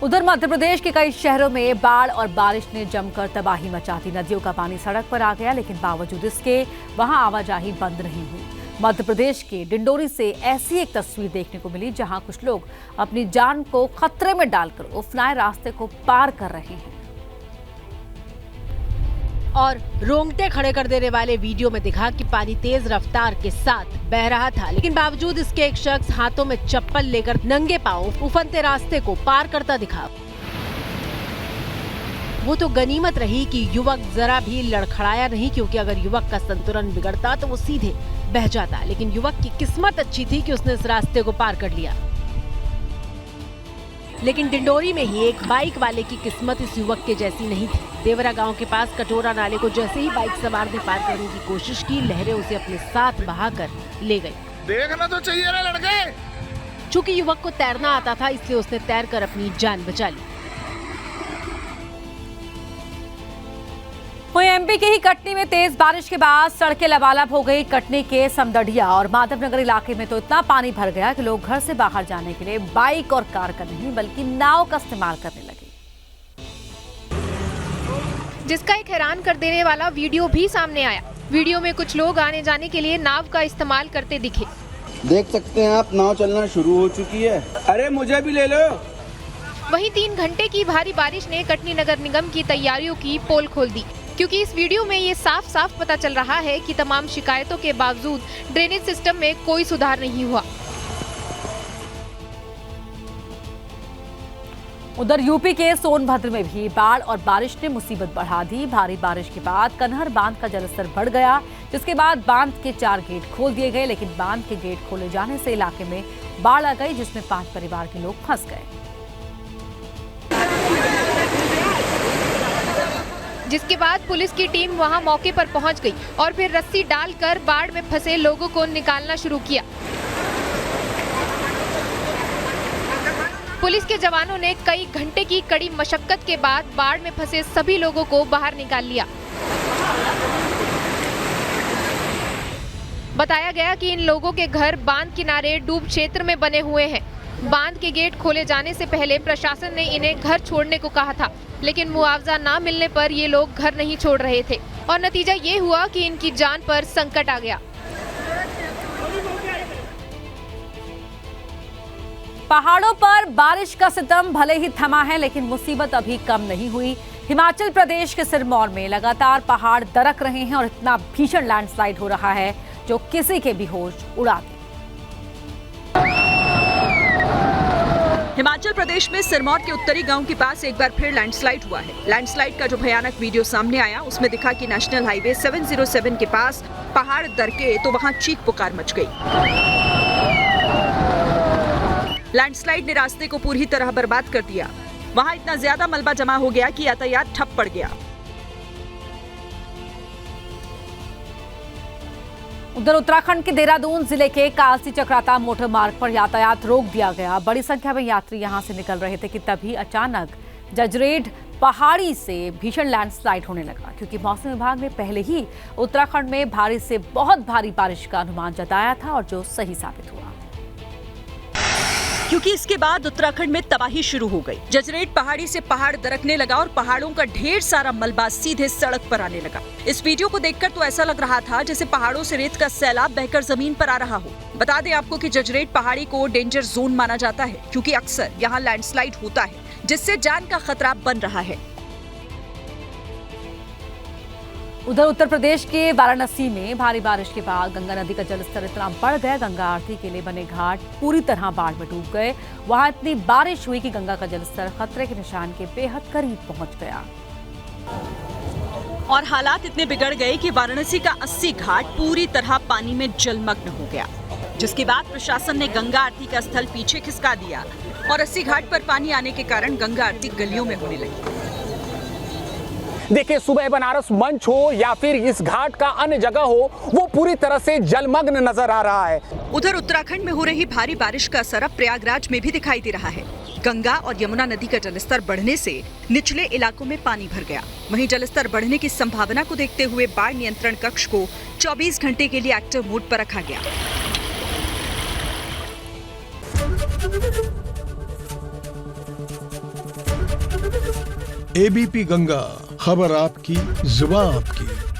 उधर मध्य प्रदेश के कई शहरों में बाढ़ और बारिश ने जमकर तबाही मचा दी। नदियों का पानी सड़क पर आ गया, लेकिन बावजूद इसके वहां आवाजाही बंद नहीं हुई। मध्य प्रदेश के डिंडोरी से ऐसी एक तस्वीर देखने को मिली, जहां कुछ लोग अपनी जान को खतरे में डालकर उफनाए रास्ते को पार कर रहे हैं। और रोंगटे खड़े कर देने वाले वीडियो में दिखा कि पानी तेज रफ्तार के साथ बह रहा था, लेकिन बावजूद इसके एक शख्स हाथों में चप्पल लेकर नंगे पांव उफनते रास्ते को पार करता दिखा। वो तो गनीमत रही कि युवक जरा भी लड़खड़ाया नहीं, क्योंकि अगर युवक का संतुलन बिगड़ता तो वो सीधे बह जाता। लेकिन युवक की किस्मत अच्छी थी कि उसने इस रास्ते को पार कर लिया। लेकिन डिंडोरी में ही एक बाइक वाले की किस्मत इस युवक के जैसी नहीं थी। देवरा गांव के पास कटोरा नाले को जैसे ही बाइक सवार ने पार करने की कोशिश की, लहरें उसे अपने साथ बहाकर ले गई। देखना तो चाहिए ना लड़के। चूंकि युवक को तैरना आता था, इसलिए उसने तैरकर अपनी जान बचा ली। वहीं एमपी के ही कटनी में तेज बारिश के बाद सड़कें लबालब हो गई। कटनी के समदड़िया और माधवनगर इलाके में तो इतना पानी भर गया कि लोग घर से बाहर जाने के लिए बाइक और कार का नहीं बल्कि नाव का इस्तेमाल करने लगे, जिसका एक हैरान कर देने वाला वीडियो भी सामने आया। वीडियो में कुछ लोग आने जाने के लिए नाव का इस्तेमाल करते दिखे। देख सकते हैं आप, नाव चलना शुरू हो चुकी है। अरे मुझे भी ले लो। वहीं 3 घंटे की भारी बारिश ने कटनी नगर निगम की तैयारियों की पोल खोल दी, क्योंकि इस वीडियो में ये साफ साफ पता चल रहा है कि तमाम शिकायतों के बावजूद ड्रेनेज सिस्टम में कोई सुधार नहीं हुआ। उधर यूपी के सोनभद्र में भी बाढ़ और बारिश ने मुसीबत बढ़ा दी। भारी बारिश के बाद कन्हर बांध का जलस्तर बढ़ गया, जिसके बाद बांध के 4 गेट खोल दिए गए, लेकिन बांध के गेट खोले जाने से इलाके में बाढ़ आ गई, जिसमें 5 परिवार के लोग फंस गए, जिसके बाद पुलिस की टीम वहां मौके पर पहुंच गई और फिर रस्सी डालकर बाढ़ में फंसे लोगों को निकालना शुरू किया। पुलिस के जवानों ने कई घंटे की कड़ी मशक्कत के बाद बाढ़ में फंसे सभी लोगों को बाहर निकाल लिया। बताया गया कि इन लोगों के घर बांध किनारे डूब क्षेत्र में बने हुए हैं। बांध के गेट खोले जाने से पहले प्रशासन ने इन्हें घर छोड़ने को कहा था, लेकिन मुआवजा ना मिलने पर ये लोग घर नहीं छोड़ रहे थे और नतीजा ये हुआ कि इनकी जान पर संकट आ गया। पहाड़ों पर बारिश का सितम भले ही थमा है, लेकिन मुसीबत अभी कम नहीं हुई। हिमाचल प्रदेश के सिरमौर में लगातार पहाड़ दरक रहे हैं और इतना भीषण लैंडस्लाइड हो रहा है जो किसी के भी होश उड़ा दे। हिमाचल प्रदेश में सिरमौर के उत्तरी गांव के पास एक बार फिर लैंडस्लाइड हुआ है। लैंडस्लाइड का जो भयानक वीडियो सामने आया, उसमें दिखा कि नेशनल हाईवे 707 के पास पहाड़ दरके तो वहां चीख पुकार मच गई। लैंडस्लाइड ने रास्ते को पूरी तरह बर्बाद कर दिया। वहां इतना ज्यादा मलबा जमा हो गया कि यातायात ठप पड़ गया। उधर उत्तराखंड के देहरादून जिले के कालसी चक्राता मोटर मार्ग पर यातायात रोक दिया गया। बड़ी संख्या में यात्री यहां से निकल रहे थे कि तभी अचानक जजरेड पहाड़ी से भीषण लैंडस्लाइड होने लगा, क्योंकि मौसम विभाग ने पहले ही उत्तराखंड में भारी से बहुत भारी बारिश का अनुमान जताया था और जो सही साबित हुआ, क्योंकि इसके बाद उत्तराखंड में तबाही शुरू हो गई। जजरेड पहाड़ी से पहाड़ दरकने लगा और पहाड़ों का ढेर सारा मलबा सीधे सड़क पर आने लगा। इस वीडियो को देखकर तो ऐसा लग रहा था जैसे पहाड़ों से रेत का सैलाब बहकर जमीन पर आ रहा हो। बता दें आपको कि जजरेड पहाड़ी को डेंजर जोन माना जाता है, क्योंकि अक्सर यहाँ लैंडस्लाइड होता है, जिससे जान का खतरा बन रहा है। उधर उत्तर प्रदेश के वाराणसी में भारी बारिश के बाद गंगा नदी का जलस्तर इतना बढ़ गया, गंगा आरती के लिए बने घाट पूरी तरह बाढ़ में डूब गए। वहां इतनी बारिश हुई कि गंगा का जलस्तर खतरे के निशान के बेहद करीब पहुंच गया और हालात इतने बिगड़ गए कि वाराणसी का 80 घाट पूरी तरह पानी में जलमग्न हो गया, जिसके बाद प्रशासन ने गंगा आरती का स्थल पीछे खिसका दिया और 80 घाट पर पानी आने के कारण गंगा आरती गलियों में होने लगी। देखिए, सुबह बनारस मंच हो या फिर इस घाट का अन्य जगह हो, वो पूरी तरह से जलमग्न नजर आ रहा है। उधर उत्तराखंड में हो रही भारी बारिश का असर अब प्रयागराज में भी दिखाई दे रहा है। गंगा और यमुना नदी का जलस्तर बढ़ने से निचले इलाकों में पानी भर गया। वहीं जलस्तर बढ़ने की संभावना को देखते हुए बाढ़ नियंत्रण कक्ष को 24 घंटे के लिए एक्टिव मोड पर रखा गया। एबीपी गंगा, खबर आपकी, जुबान आपकी।